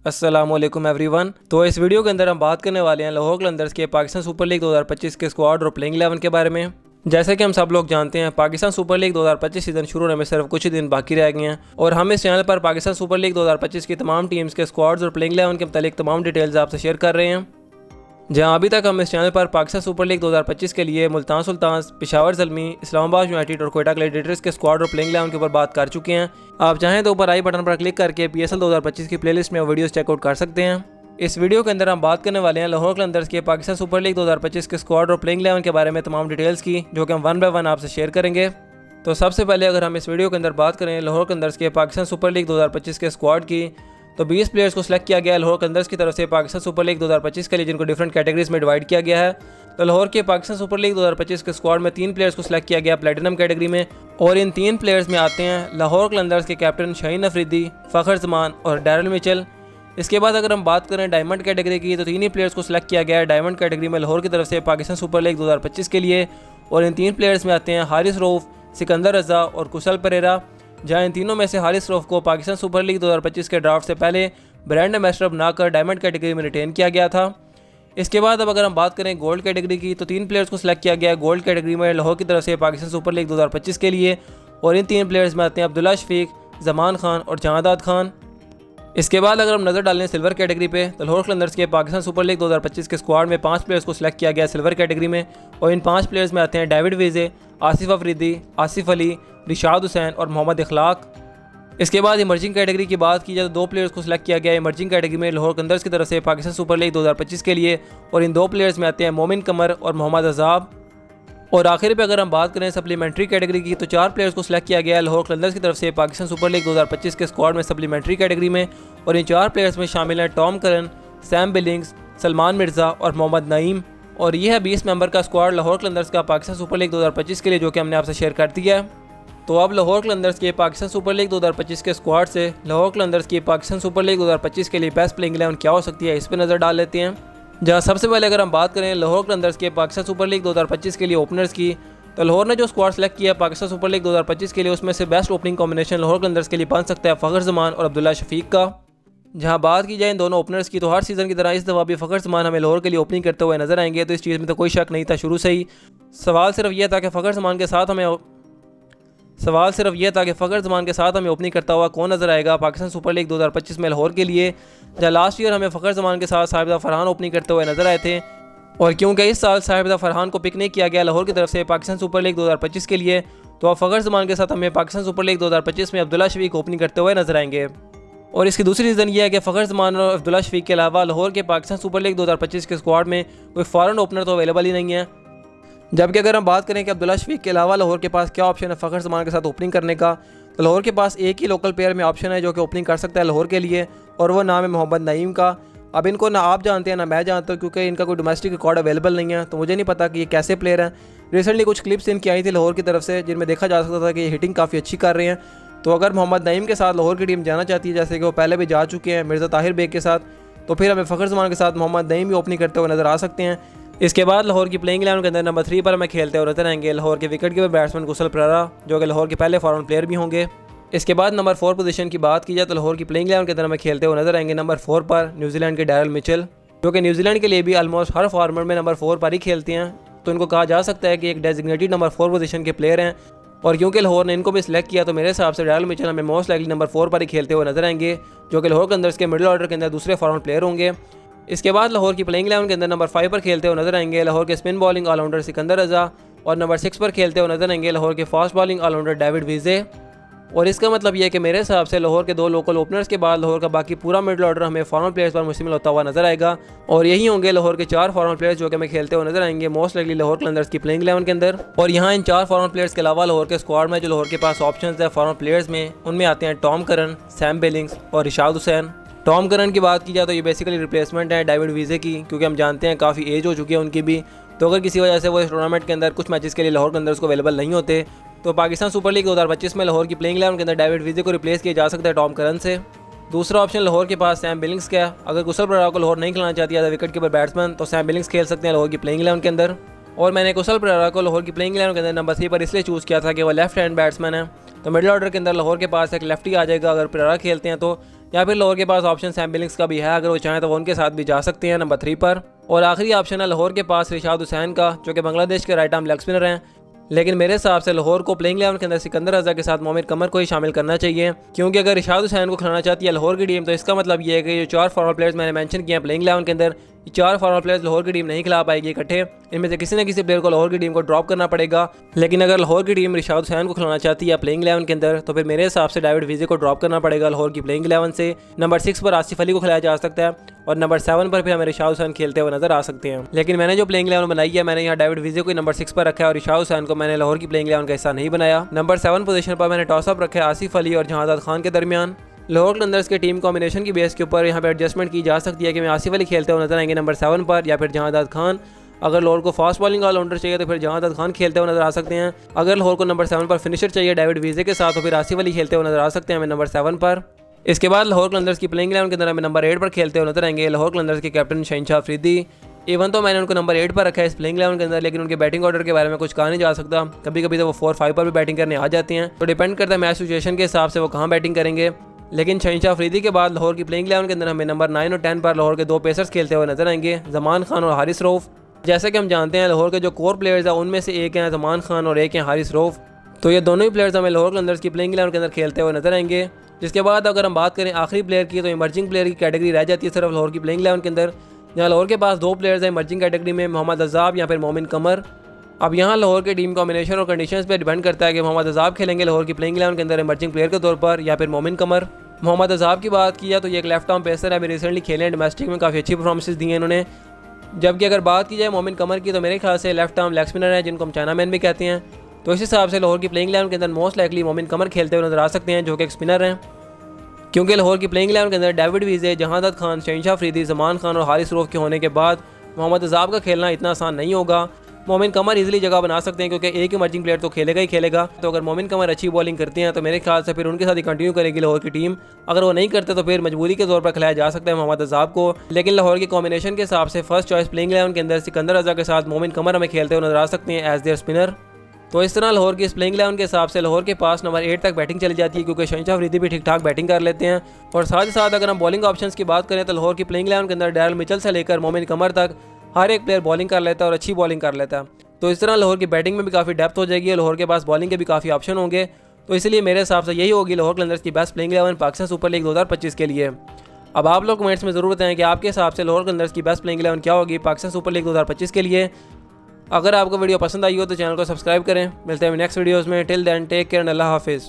अस्सलामुअलैकुम एवरीवन। तो इस वीडियो के अंदर हम बात करने वाले हैं लाहौर कलंदर्स के पाकिस्तान सुपर लीग 2025 के स्क्वाड और प्लेइंग 11 के बारे में। जैसे कि हम सब लोग जानते हैं, पाकिस्तान सुपर लीग 2025 सीजन शुरू होने में सिर्फ कुछ ही दिन बाकी रह गए हैं और हम इस चैनल पर पाकिस्तान सुपर लीग 2025 की तमाम टीम्स के स्क्वाड्स और प्लेइंग 11 के मुतालिक तमाम डिटेल्स आपसे शेयर कर रहे हैं। जहां अभी तक हम इस चैनल पर पाकिस्तान सुपर लीग 2025 के लिए मुल्तान सुल्तान्स, पेशावर ज़ल्मी, इस्लामाबाद यूनाइटेड और क्वेटा ग्लैडिएटर्स के स्क्वाड और प्लेइंग 11 के ऊपर बात कर चुके हैं। आप चाहें तो ऊपर आई बटन पर क्लिक करके PSL 2025 की प्लेलिस्ट में वीडियोस चेकआउट कर सकते हैं। इस वीडियो के अंदर हम बात करने वाले हैं लाहौर कलंदर्स के पाकिस्तान सुपर लीग 2025 के स्क्वाड और प्लेइंग 11 के बारे में तमाम डिटेल्स की, जो कि हम वन बाय वन आपसे शेयर करेंगे। तो सबसे पहले अगर हम इस वीडियो के अंदर बात करें लाहौर कलंदर्स के पाकिस्तान सुपर लीग 2025 के स्क्वाड की, तो 20 प्लेयर्स को सिलेक्ट किया गया है लाहौर कलंदर्स की तरफ से पाकिस्तान सुपर लीग 2025 के लिए, जिनको डिफरेंट कैटेगरीज में डिवाइड किया गया है। तो लाहौर के पाकिस्तान सुपर लीग 2025 के स्क्वाड में 3 प्लेयर्स को सिलेक्ट किया गया प्लेटिनम कैटेगरी में, और इन 3 प्लेयर्स में आते हैं लाहौर कलंदर्स के कैप्टन शाहीन अफरीदी, फ़खर जमान और डैरल मिचेल। इसके बाद अगर हम बात करें डायमंड कैटेगरी की, तो 3 ही प्लेयर्स को सिलेक्ट किया गया है डायमंड कैटेगरी में लाहौर की तरफ से पाकिस्तान सुपर लीग 2025 के लिए, और इन 3 प्लेयर्स में आते हैं हारिस रऊफ, सिकंदर रजा और कुशल परेरा। जहां इन तीनों में से हारिस रऊफ को पाकिस्तान सुपर लीग 2025 के ड्राफ्ट से पहले ब्रांड एम्बेसडर बनाकर डायमंड कैटेगरी में रिटेन किया गया था। इसके बाद अब अगर हम बात करें गोल्ड कैटेगरी की, तो 3 प्लेयर्स को सिलेक्ट किया गया है गोल्ड कैटेगरी में लाहौर की तरफ से पाकिस्तान सुपर लीग 2025 के लिए, और इन 3 प्लेयर्स में आते हैं अब्दुल्ला शफीक, जमान खान और जहादाद खान। इसके बाद अगर हम नज़र डालें सिल्वर कैटेगरी पे, तो लाहौर कलंदर्स के पाकिस्तान सुपर लीग 2025 के स्क्वाड में 5 प्लेयर्स को सिलेक्ट किया गया सिल्वर कैटेगरी में, और इन 5 प्लेयर्स में आते हैं डेविड वीज़े, आसिफ अफरीदी, आसिफ अली, रिशाद हुसैन और मोहम्मद इखलाक। इसके बाद इमर्जिंग कैटेगरी की बात की जाए तो 2 प्लेयर्स को सिलेक्ट किया गया है इमर्जिंग कैटेगरी में लाहौर कलंदर्स की तरफ से पाकिस्तान सुपर लीग 2025 के लिए, और इन 2 प्लेयर्स में आते हैं मोमिन कमर और मोहम्मद अजाब। और आखिर पे अगर हम बात करें सप्लीमेंट्री कैटेगरी की, तो 4 प्लेयर्स को सिलेक्ट किया गया है लाहौर कलंदर्स की तरफ से पाकिस्तान सुपर लीग 2025 के स्क्वाड में सप्लीमेंट्री कैटेगरी में, और इन 4 प्लेयर्स में शामिल हैं Tom Curran, Sam Billings, Salman Mirza और मोहम्मद नईम। और यह है 20 मेंबर का स्क्वाड लाहौर कलंदर्स का पाकिस्तान सुपर लीग 2025 के लिए, जो कि हमने आपसे शेयर कर दिया है। तो अब लाहौर कलंदर्स के पाकिस्तान सुपर लीग 2025 के स्क्वाड से लाहौर कलंदर्स की पाकिस्तान सुपर लीग 2025 के लिए बेस्ट प्लेइंग 11 क्या हो सकती है, इस पर नज़र डाल लेते हैं। जहाँ सबसे पहले अगर हम बात करें लाहौर कलंदर्स के पाकिस्तान सुपर लीग 2025 के लिए ओपनर्स की, तो लाहौर ने जो स्क्वाड सेलेक्ट किया पाकिस्तान सुपर लीग 2025 के लिए, उसमें से best opening combination Lahore Qalandars के लिए बन सकता है फ़खर जमान और अब्दुल्ला शफीक का। जहां बात की जाए इन दोनों ओपनर्स की, तो हर सीज़न की तरह इस दफ़ा भी फ़खर जमान हमें लाहौर के लिए ओपनिंग करते हुए नजर आएंगे, तो इस चीज़ में तो कोई शक नहीं था शुरू से ही। सवाल सिर्फ यह था कि फ़खर जमान के साथ हमें ओपनिंग करता हुआ कौन नजर आएगा पाकिस्तान सुपर लीग 2025 में लाहौर के लिए। जहाँ लास्ट ईयर हमें फ़खर जमान के साथ साहिबदा फरहान ओपनिंग करते हुए नजर आए थे, और क्योंकि इस साल साहिबदा फरहान को पिक नहीं किया गया लाहौर की तरफ से पाकिस्तान सुपर लीग 2025 के लिए, तो अब फ़खर जमान के साथ हमें पाकिस्तान सुपर लीग 2025 में अब्दुल्ला शफीक ओपनिंग करते हुए नजर आएंगे। और इसकी दूसरी रीज़न यह है कि फ़खर जमान और अब्दुल्ला शफीक के अलावा लाहौर के पाकिस्तान सुपर लीग 2025 के स्क्वाड में कोई फॉरेन ओपनर तो अवेलेबल ही नहीं है। जबकि अगर हम बात करें कि अब्दुल्ला शफीक के अलावा लाहौर के पास क्या ऑप्शन है फ़खर जमान के साथ ओपनिंग करने का, तो लाहौर के पास एक ही लोकल प्लेयर में ऑप्शन है जो कि ओपनिंग कर सकता है लाहौर के लिए, और वो नाम है मोहम्मद नईम का। अब इनको ना आप जानते हैं ना मैं जानता हूँ, क्योंकि इनका कोई डोमेस्टिक रिकॉर्ड अवेलेबल नहीं है, तो मुझे नहीं पता कि ये कैसे प्लेयर हैं। रिसेंटली कुछ क्लिप्स इनकी आई थी लाहौर की तरफ से, जिनमें देखा जा सकता था कि ये हिटिंग काफ़ी अच्छी कर रहे हैं। तो अगर मोहम्मद नईम के साथ लाहौर की टीम जाना चाहती है, जैसे कि वो पहले भी जा चुके हैं मिर्ज़ा ताहिर बेग के साथ, तो फिर हमें फ़खर जमान के साथ मोहम्मद नईम भी ओपनिंग करते हुए नजर आ सकते हैं। इसके बाद लाहौर की प्लेइंग 11 के अंदर नंबर 3 पर हमें खेलते हुए नजर आएंगे लाहौर के विकेट कीपर बैट्समैन कुशल परेरा, जो कि लाहौर के पहले फॉरेन प्लेयर भी होंगे। इसके बाद नंबर 4 पोजीशन की बात की जाए, तो लाहौर की प्लेइंग 11 के अंदर हमें खेलते हुए नजर आएंगे नंबर 4 पर न्यूजीलैंड के डैरल मिचेल, जो कि न्यूजीलैंड के लिए भी ऑलमोस्ट हर फॉर्मेट में नंबर 4 पर ही खेलते हैं, तो इनको कहा जा सकता है कि एक डेजिग्नेटेड नंबर 4 पोजीशन के प्लेयर हैं। और क्योंकि लाहौर ने इनको भी सिलेक्ट किया, तो मेरे हिसाब से डैरल मिचेल हमें मोस्ट लाइकली नंबर 4 पर ही खेलते हुए नजर आएंगे, जो कि लाहौर कलंदर्स के मिडिल ऑर्डर के अंदर दूसरे फॉरेन प्लेयर होंगे। इसके बाद लाहौर की प्लेइंग 11 के अंदर नंबर 5 पर खेलते हुए नजर आएंगे लाहौर के स्पिन बॉलिंग ऑलराउंडर सिकंदर रजा, और नंबर 6 पर खेलते हुए नजर आएंगे लाहौर के फास्ट बॉलिंग ऑलराउंडर डेविड वीज़े। और इसका मतलब यह है कि मेरे हिसाब से लाहौर के 2 लोकल ओपनर्स के बाद लाहौर का बाकी पूरा मिडिल ऑर्डर हमें फॉरेन प्लेयर्स पर मुश्तमिल होता हुआ नजर आएगा, और यही होंगे लाहौर के 4 फॉरेन प्लेयर्स जो कि हमें खेलते हुए नजर आएंगे मोस्ट लाइकली लाहौर कलंदर्स की प्लेइंग 11 के अंदर। और यहाँ इन 4 फॉरेन प्लेयर्स के अलावा लाहौर के स्क्वाड में जो लाहौर के पास ऑप्शन है फॉरेन प्लेयर्स में, उनमें आते हैं टॉम करन, सैम बिलिंग्स और रिशाद हुसैन। टॉम करन की बात की जाए तो ये बेसिकली रिप्लेसमेंट है डेविड वीज़े की, क्योंकि हम जानते हैं काफ़ी एज हो चुकी है उनकी भी, तो अगर किसी वजह से वो इस टूर्नामेंट के अंदर कुछ मैचेस के लिए लाहौर कलंदर्स को अवेलेबल नहीं होते, तो पाकिस्तान सुपर लीग 2025 में लाहौर की प्लेइंग 11 के अंदर डेविड वीज़े को रिप्लेस किया जा सकता है टॉम करन से। दूसरा ऑप्शन लाहौर के पास सैम बिलिंग्स का है। अगर कुशल परेरा को लाहौर नहीं खिलाना चाहती है विकेट कीपर बैट्समैन, तो सैम बिलिंग्स खेल सकते हैं लाहौर की प्लेइंग 11 के अंदर। और मैंने कुशल परेरा को लाहौर की प्लेइंग 11 के अंदर नंबर 3 पर इसलिए चूज़ किया था कि वो लेफ्ट हैंड बैट्समैन है, तो मिडिल ऑर्डर के अंदर लाहौर के पास एक लेफ्टी आ जाएगा अगर परेरा खेलते हैं तो, या फिर लाहौर के पास ऑप्शन सैम बिलिंग्स का भी है, अगर वो चाहें तो वो उनके साथ भी जा सकते हैं नंबर 3 पर। और आखिरी ऑप्शन है लाहौर के पास रिशाद हुसैन का, जो कि बांग्लादेश के राइट आर्म लेग स्पिनर हैं। लेकिन मेरे हिसाब से लाहौर को प्लेइंग 11 के अंदर सिकंदर रजा के साथ मोमिन कमर को ही शामिल करना चाहिए, क्योंकि अगर रिशाद हुसैन को खिलाना चाहती है लाहौर की टीम तो इसका मतलब ये है कि जो 4 फॉरवर्ड प्लेयर्स मैंने मेंशन किए हैं प्लेइंग 11 के अंदर, 4 फॉरवर्ड प्लेयर्स लाहौर की टीम नहीं खिला पाएगी इकट्ठे। इनमें से किसी न किसी प्लेयर को लाहौर की टीम को ड्रॉप करना पड़ेगा। लेकिन अगर लाहौर की टीम रिशाद हुसैन को खिलाना चाहती है प्लेइंग 11 के अंदर तो फिर मेरे हिसाब से डेविड विजे को ड्रॉप करना पड़ेगा लाहौर की प्लेइंग 11 से। नंबर 6 पर आसिफ अली को खिलाया जा सकता है और नंबर 7 पर भी हमें रिशाद हुसैन खेलते हुए नजर आ सकते हैं। लेकिन मैंने जो प्लेइंग 11 बनाई है, मैंने यहाँ डेविड विजे को नंबर 6 पर रखा है और रिशाद हुसैन को मैंने लाहौर की प्लेइंग 11 का हिस्सा नहीं बनाया। नंबर 7 पोजीशन पर मैंने टॉसअप रखा है आसिफ अली और जहांदाद खान के दरमियान। लाहौर कलंदर्स के टीम कॉम्बिनेशन की बेस के ऊपर यहाँ पे एडजस्टमेंट की जा सकती है कि मैं आसिफ अली खेलते हुए नजर आएंगे नंबर 7 पर, या फिर जहांदाद खान। अगर लाहौर को फास्ट बॉलिंग ऑलराउंडर चाहिए तो फिर जहांदाद खान खेलते हुए नजर आ सकते हैं। अगर लाहौर को नंबर 7 पर फिनिशर चाहिए डेविड विजे के साथ तो फिर आसिफ अली खेलते हुए नजर आ सकते हैं हमें नंबर 7 पर। इसके बाद लाहौर कलंदर्स की प्लेइंग 11 के अंदर हमें नंबर 8 पर खेलते हुए नजर आएंगे लाहौर कलंदर्स के कैप्टन शहनशाह अफरीदी। इवन तो मैंने उनको नंबर 8 पर रखा है इस प्लेइंग 11 के अंदर, लेकिन उनके बैटिंग ऑर्डर के बारे में कुछ कहा नहीं जा सकता। कभी कभी तो वो 4-5 पर भी बैटिंग करने आ जाते हैं, तो डिपेंड करता है मैच सिचुएशन के हिसाब से वो कहाँ बैटिंग करेंगे। लेकिन शहनशाह अफरीदी के बाद लाहौर की प्लेइंग 11 के अंदर हमें नंबर 9 और 10 पर लाहौर के 2 पेसर्स खेलते हुए नजर आएंगे, जमान खान और हारिस रऊफ। जैसे कि हम जानते हैं लाहौर के जो कोर प्लेयर्स हैं उनमें से एक हैं जमान खान और एक हैं हारिस रऊफ, तो ये दोनों ही प्लेयर्स हमें लाहौर कलंदर्स की प्लेइंग 11 के अंदर खेलते हुए नजर आएंगे। जिसके बाद अगर हम बात करें आखिरी प्लेयर की, तो इमर्जिंग प्लेयर की कैटेगरी रह जाती है सिर्फ लाहौर की प्लेइंग 11 के अंदर, जहाँ लाहौर के पास 2 प्लेयर्स हैं इमर्जिंग कैटेगरी में, मोहम्मद अजाब या फिर मोमिन कमर। अब यहाँ लाहौर के टीम कॉम्बिनेशन और कंडीशंस पे डिपेंड करता है कि मोहम्मद अजाब खेलेंगे लाहौर की प्लेइंग 11 के अंदर इमर्जिंग प्लेयर के तौर पर या फिर मोमिन कमर। मोहम्मद अजाब की बात किया तो ये एक लेफ्ट आर्म पेसर है, अभी रिसेंटली खेले हैं डोमेस्टिक में, काफ़ी अच्छी परफॉर्मेंस दी है इन्होंने। जबकि अगर बात की जाए मोमिन कमर की तो मेरे ख्याल से लेफ्ट आर्म लेग स्पिनर है जिनको हम चाइना मैन भी कहते हैं, तो इस हिसाब से लाहौर की प्लेइंग 11 के अंदर मोस्ट लाइकली मोमिन कमर खेलते हुए नजर आ सकते हैं जो कि एक स्पिनर हैं। क्योंकि लाहौर की प्लेइंग 11 के अंदर डेविड विजे, जहांदाद खान, शहनशाह अफरीदी, जमान खान और हारिस रऊफ के होने के बाद मोहम्मद अजाब का खेलना इतना आसान नहीं होगा। मोमिन कमर इजीली जगह बना सकते हैं क्योंकि एक इमर्जिंग प्लेयर तो खेलेगा ही खेलेगा। तो अगर मोमिन कमर अच्छी बॉलिंग करते हैं तो मेरे ख्याल से फिर उनके साथ ही कंटिन्यू करेगी लाहौर की टीम। अगर वो नहीं करते तो फिर मजबूरी के तौर पर खिलाया जा सकता है मोहम्मद अजाब को। लेकिन लाहौर की कॉम्बिनेशन के हिसाब से फर्स्ट चॉइस प्लेइंग 11 के अंदर सिकंदर रजा के साथ मोमिन कमर हमें खेलते हुए नजर आ सकते हैं एज देयर स्पिनर। तो इस तरह लाहौर की इस प्लेइंग 11 के हिसाब से लाहौर के पास नंबर 8 तक बैटिंग चली जाती है, क्योंकि शहनशाह अफरीदी भी ठीक ठाक बैटिंग कर लेते हैं। और साथ ही साथ अगर हम बॉलिंग ऑप्शंस की बात करें तो लाहौर की प्लेइंग 11 के अंदर डैरल मिचेल से लेकर मोमिन कमर तक हर एक प्लेयर बॉलिंग कर लेता है और अच्छी बॉलिंग कर लेता है। तो इस तरह लाहौर की बैटिंग में भी काफ़ी डेप्थ हो जाएगी, लाहौर के पास बॉलिंग के भी काफ़ी ऑप्शन होंगे। तो इसलिए मेरे हिसाब से यही होगी लाहौर कलंदर्स की best playing 11 Pakistan super league 2025 के लिए। अब आप लोग कमेंट्स में ज़रूर बताएं कि आपके हिसाब से लाहौर कलंदर्स की बेस्ट प्लेइंग 11 क्या होगी पाकिस्तान सुपर लीग 2025 के लिए। अगर आपको वीडियो पसंद आई हो तो चैनल को सब्सक्राइब करें। मिलते हैं नेक्स्ट वीडियोज़ में। Till then take care and अल्लाह हाफिज़।